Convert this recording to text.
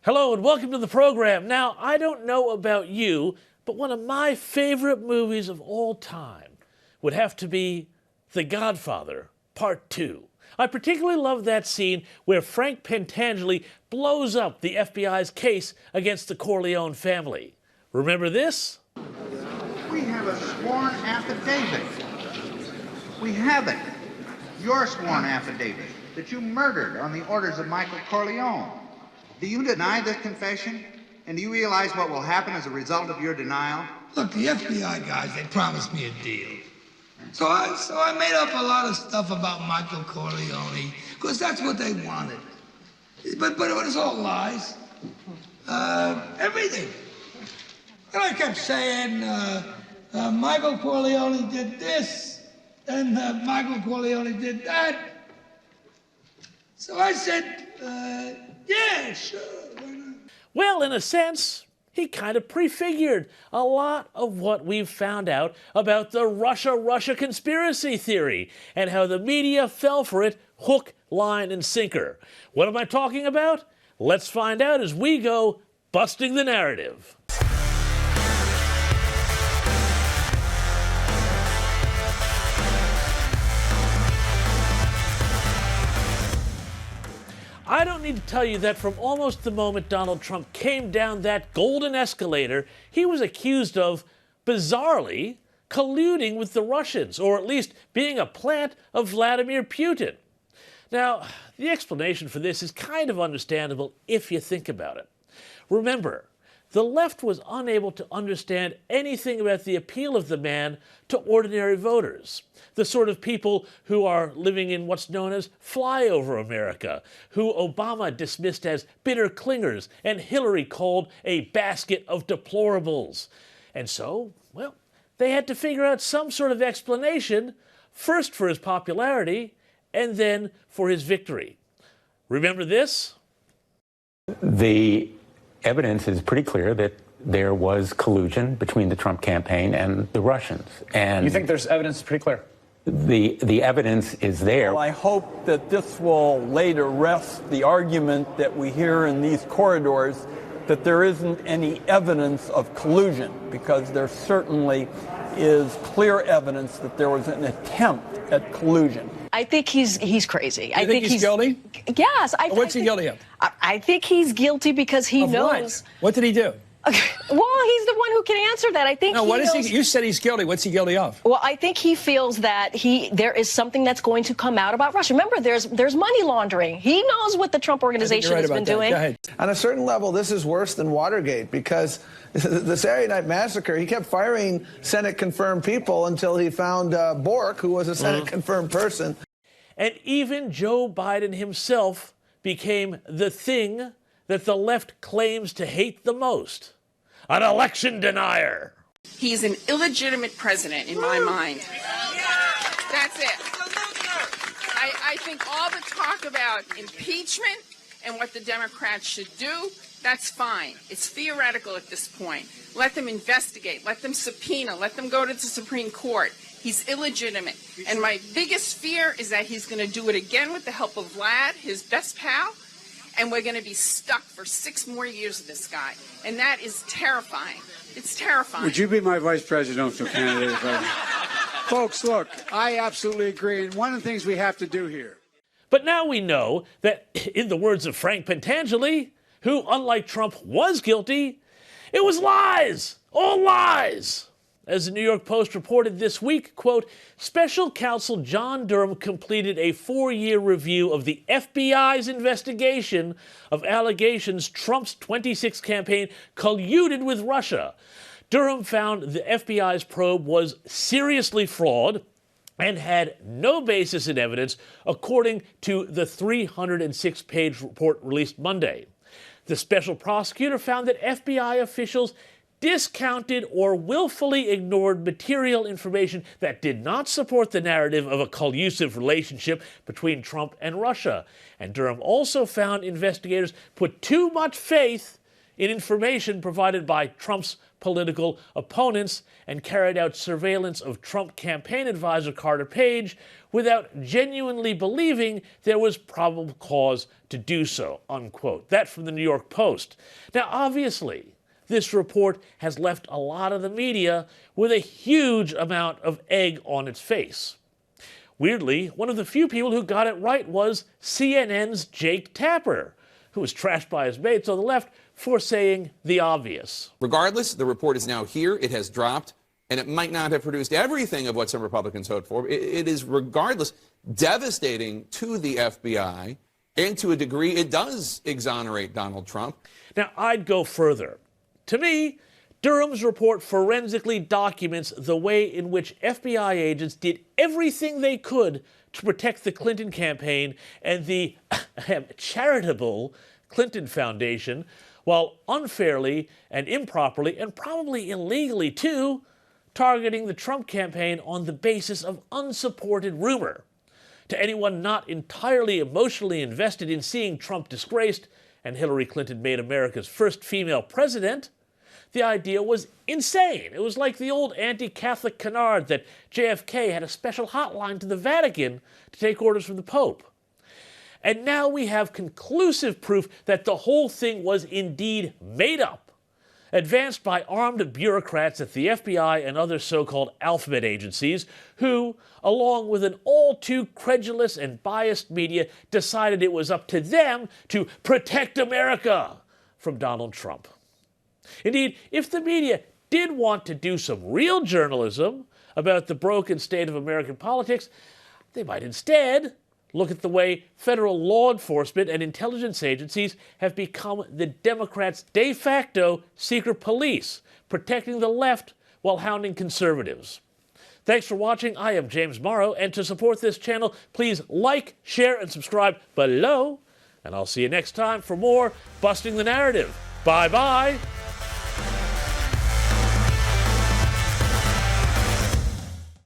Hello and welcome to the program. Now, I don't know about you, but one of my favorite movies of all time would have to be The Godfather, Part 2. I particularly love that scene where Frank Pentangeli blows up the FBI's case against the Corleone family. Remember this? We have a sworn affidavit. We have it. Your sworn affidavit that you murdered on the orders of Michael Corleone. Do you deny this confession? And do you realize what will happen as a result of your denial? Look, the FBI guys, they promised me a deal. So I made up a lot of stuff about Michael Corleone, because that's what they wanted. But it was all lies. Everything. And I kept saying, Michael Corleone did this, and Michael Corleone did that. So I said, yeah, sure, why not? Well, in a sense, he kind of prefigured a lot of what we've found out about the Russia conspiracy theory and how the media fell for it hook, line, and sinker. What am I talking about? Let's find out as we go busting the narrative. I don't need to tell you that from almost the moment Donald Trump came down that golden escalator, he was accused of, bizarrely, colluding with the Russians, or at least being a plant of Vladimir Putin. Now, the explanation for this is kind of understandable if you think about it. Remember, the left was unable to understand anything about the appeal of the man to ordinary voters, the sort of people who are living in what's known as flyover America, who Obama dismissed as bitter clingers and Hillary called a basket of deplorables. And so, well, they had to figure out some sort of explanation, first for his popularity and then for his victory. Remember this? The evidence is pretty clear that there was collusion between the Trump campaign and the Russians. And you think there's evidence pretty clear? The evidence is there. Well, I hope that this will lay to rest the argument that we hear in these corridors that there isn't any evidence of collusion, because there certainly is clear evidence that there was an attempt at collusion. I think he's crazy. I think he's guilty? Yes. What's he guilty of? I think he's guilty because he knows. What did he do? Well, he's the one who can answer that. I think. No, what is he? You said he's guilty. What's he guilty of? Well, I think he feels that there is something that's going to come out about Russia. Remember, there's money laundering. He knows what the Trump organization has been doing. Go ahead. On a certain level, this is worse than Watergate, because the Saturday Night Massacre, he kept firing Senate-confirmed people until he found Bork, who was a Senate-confirmed person. And even Joe Biden himself became the thing that the left claims to hate the most: an election denier. He's an illegitimate president in my mind. That's it. I think all the talk about impeachment and what the Democrats should do, that's fine. It's theoretical at this point. Let them investigate. Let them subpoena. Let them go to the Supreme Court. He's illegitimate. And my biggest fear is that he's going to do it again with the help of Vlad, his best pal, and we're going to be stuck for 6 more years with this guy. And that is terrifying. It's terrifying. Would you be my vice presidential candidate? Folks, look, I absolutely agree. And one of the things we have to do here. But now we know that, in the words of Frank Pentangeli, who, unlike Trump, was guilty, it was lies, all lies. As the New York Post reported this week, quote, Special Counsel John Durham completed a 4-year review of the FBI's investigation of allegations Trump's 26th campaign colluded with Russia. Durham found the FBI's probe was seriously flawed and had no basis in evidence, according to the 306-page report released Monday. The special prosecutor found that FBI officials discounted or willfully ignored material information that did not support the narrative of a collusive relationship between Trump and Russia. And Durham also found investigators put too much faith in information provided by Trump's political opponents and carried out surveillance of Trump campaign advisor Carter Page without genuinely believing there was probable cause to do so, unquote. That from the New York Post. Now, obviously, this report has left a lot of the media with a huge amount of egg on its face. Weirdly, one of the few people who got it right was CNN's Jake Tapper, who was trashed by his mates on the left for saying the obvious. Regardless, the report is now here. It has dropped, and it might not have produced everything of what some Republicans hoped for. It is, regardless, devastating to the FBI, and to a degree, it does exonerate Donald Trump. Now, I'd go further. To me, Durham's report forensically documents the way in which FBI agents did everything they could to protect the Clinton campaign and the charitable Clinton Foundation, while unfairly and improperly, and probably illegally too, targeting the Trump campaign on the basis of unsupported rumor. To anyone not entirely emotionally invested in seeing Trump disgraced and Hillary Clinton made America's first female president, the idea was insane. It was like the old anti-Catholic canard that JFK had a special hotline to the Vatican to take orders from the Pope. And now we have conclusive proof that the whole thing was indeed made up, advanced by armed bureaucrats at the FBI and other so-called alphabet agencies who, along with an all-too credulous and biased media, decided it was up to them to protect America from Donald Trump. Indeed, if the media did want to do some real journalism about the broken state of American politics, they might instead look at the way federal law enforcement and intelligence agencies have become the Democrats' de facto secret police, protecting the left while hounding conservatives. Thanks for watching. I am James Morrow, and to support this channel, please like, share, and subscribe below. And I'll see you next time for more Busting the Narrative. Bye-bye.